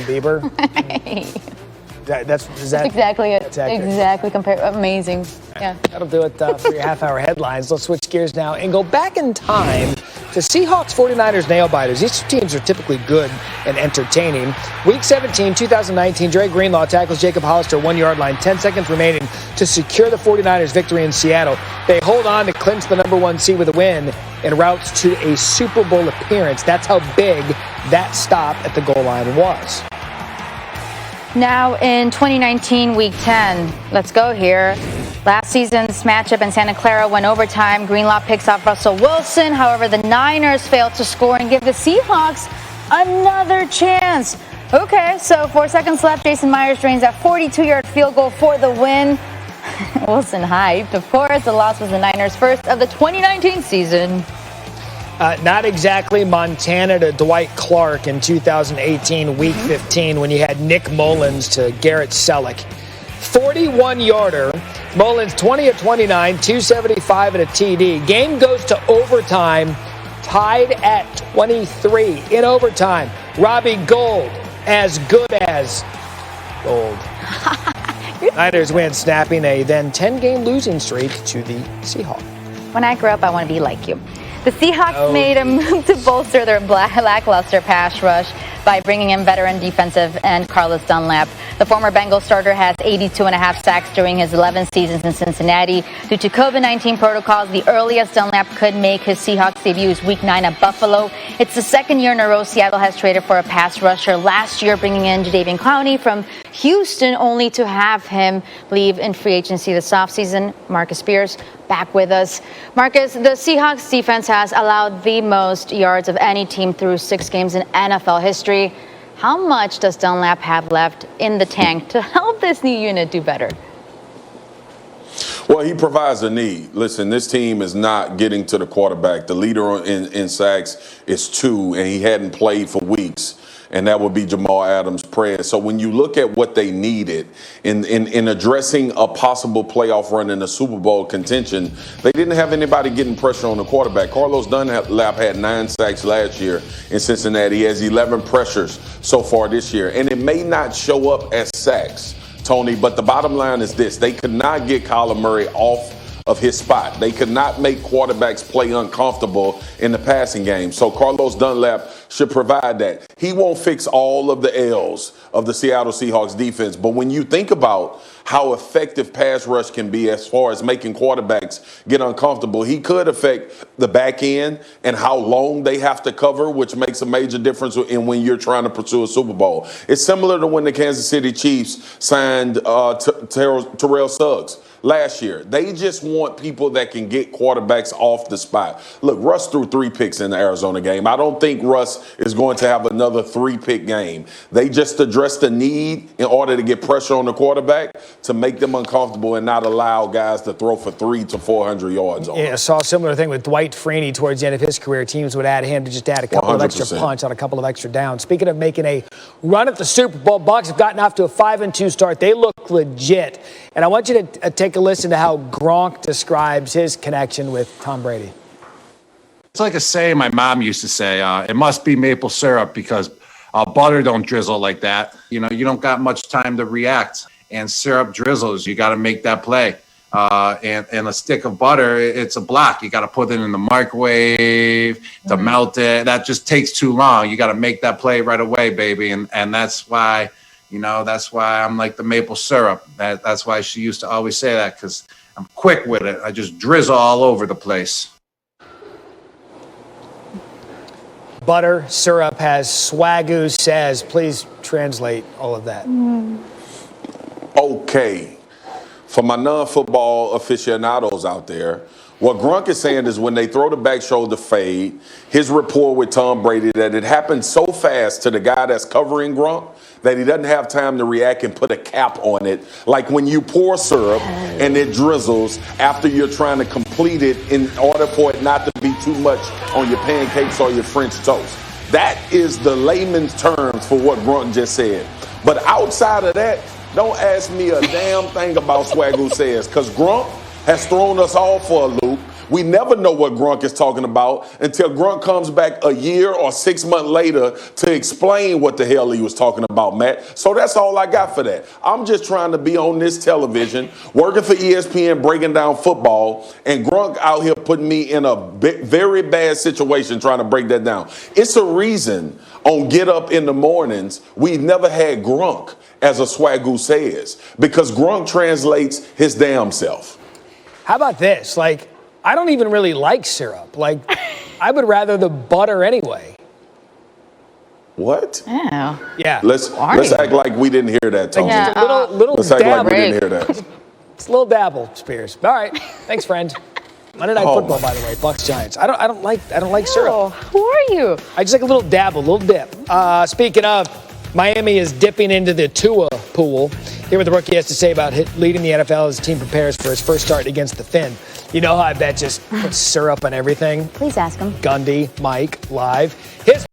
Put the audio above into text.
Bieber. That's exactly it. Exactly. Amazing. Yeah. That'll do it for your half-hour headlines. Let's switch gears now and go back in time to Seahawks 49ers nail-biters. These two teams are typically good and entertaining. Week 17, 2019, Dre Greenlaw tackles Jacob Hollister 1-yard line. 10 seconds remaining to secure the 49ers victory in Seattle. They hold on to clinch the number 1 seed with a win and routes to a Super Bowl appearance. That's how big that stop at the goal line was. Now in 2019, Week 10, let's go here. Last season's matchup in Santa Clara went overtime. Greenlaw picks off Russell Wilson. However, the Niners failed to score and give the Seahawks another chance. Okay, so 4 seconds left. Jason Myers drains that 42-yard field goal for the win. Wilson hyped. Of course, the loss was the Niners' first of the 2019 season. Not exactly Montana to Dwight Clark in 2018, Week 15, when you had Nick Mullins to Garrett Selleck. 41-yarder. Mullins 20 of 29, 275 and a TD. Game goes to overtime, tied at 23 in overtime. Robbie Gould, as good as gold. Niners win, snapping a then 10-game losing streak to the Seahawks. When I grow up, I want to be like you. The Seahawks made a move to bolster their lackluster pass rush by bringing in veteran defensive end Carlos Dunlap. The former Bengals starter has 82.5 sacks during his 11 seasons in Cincinnati. Due to COVID-19 protocols, the earliest Dunlap could make his Seahawks debut is Week 9 at Buffalo. It's the second year in a row Seattle has traded for a pass rusher. Last year, bringing in Jadeveon Clowney from Houston, only to have him leave in free agency this offseason. Marcus Spears back with us. Marcus, the Seahawks defense has allowed the most yards of any team through 6 games in NFL history. How much does Dunlap have left in the tank to help this new unit do better? Well, he provides a need. Listen, this team is not getting to the quarterback. The leader in sacks is 2, and he hadn't played for weeks. And that would be Jamal Adams-Perez. So when you look at what they needed in addressing a possible playoff run in a Super Bowl contention, they didn't have anybody getting pressure on the quarterback. Carlos Dunlap had 9 sacks last year in Cincinnati. He has 11 pressures so far this year. And it may not show up as sacks, Tony, but the bottom line is this. They could not get Kyler Murray off of his spot. They could not make quarterbacks play uncomfortable in the passing game. So Carlos Dunlap should provide that. He won't fix all of the L's of the Seattle Seahawks defense, but when you think about how effective pass rush can be as far as making quarterbacks get uncomfortable, he could affect the back end and how long they have to cover, which makes a major difference in when you're trying to pursue a Super Bowl. It's similar to when the Kansas City Chiefs signed Terrell Suggs last year. They just want people that can get quarterbacks off the spot. Look, Russ threw 3 picks in the Arizona game. I don't think Russ is going to have another 3-pick game. They just addressed the need in order to get pressure on the quarterback to make them uncomfortable and not allow guys to throw for 300 to 400 yards on them. I saw a similar thing with Dwight Freeney towards the end of his career. Teams would add him to just add a couple 100%. Of extra punch on a couple of extra downs. Speaking of making a run at the Super Bowl, Bucs have gotten off to a 5-2 start. They look legit. And I want you to take a listen to how Gronk describes his connection with Tom Brady. It's like a saying my mom used to say, it must be maple syrup because butter don't drizzle like that. You know, you don't got much time to react. And syrup drizzles, you got to make that play. And a stick of butter, it's a block. You got to put it in the microwave to melt it. That just takes too long. You got to make that play right away, baby. And that's why, that's why I'm like the maple syrup. That's why she used to always say that, because I'm quick with it. I just drizzle all over the place. Butter syrup has swagoo says. Please translate all of that. Okay. For my non-football aficionados out there, what Gronk is saying is when they throw the back shoulder fade, his rapport with Tom Brady, that it happened so fast to the guy that's covering Gronk that he doesn't have time to react and put a cap on it. Like when you pour syrup and it drizzles after you're trying to complete it in order for it not to be too much on your pancakes or your French toast. That is the layman's terms for what Gronk just said. But outside of that, don't ask me a damn thing about Swagoo says, because Gronk has thrown us all for a loop We never know what Gronk is talking about until Gronk comes back a year or 6 months later to explain what the hell he was talking about, Matt. So that's all I got for that. I'm just trying to be on this television, working for ESPN, breaking down football, and Gronk out here putting me in a very bad situation trying to break that down. It's a reason on Get Up in the mornings we've never had Gronk, as a Swagoo says, because Gronk translates his damn self. How about this? Like, I don't even really like syrup. Like, I would rather the butter anyway. What? Oh. Yeah. Let's act like we didn't hear that, Tony. Just a little Let's act like dabble. we didn't hear that. It's a little dabble, Spears. All right. Thanks, friend. Monday Night Football, by the way, Bucks Giants. I don't like syrup. Who are you? I just like a little dabble, a little dip. Speaking of, Miami is dipping into the Tua pool. Hear what the rookie has to say about leading the NFL as the team prepares for his first start against the Fin. You know how I bet just put syrup on everything? Please ask him. Gundy, Mike, live. His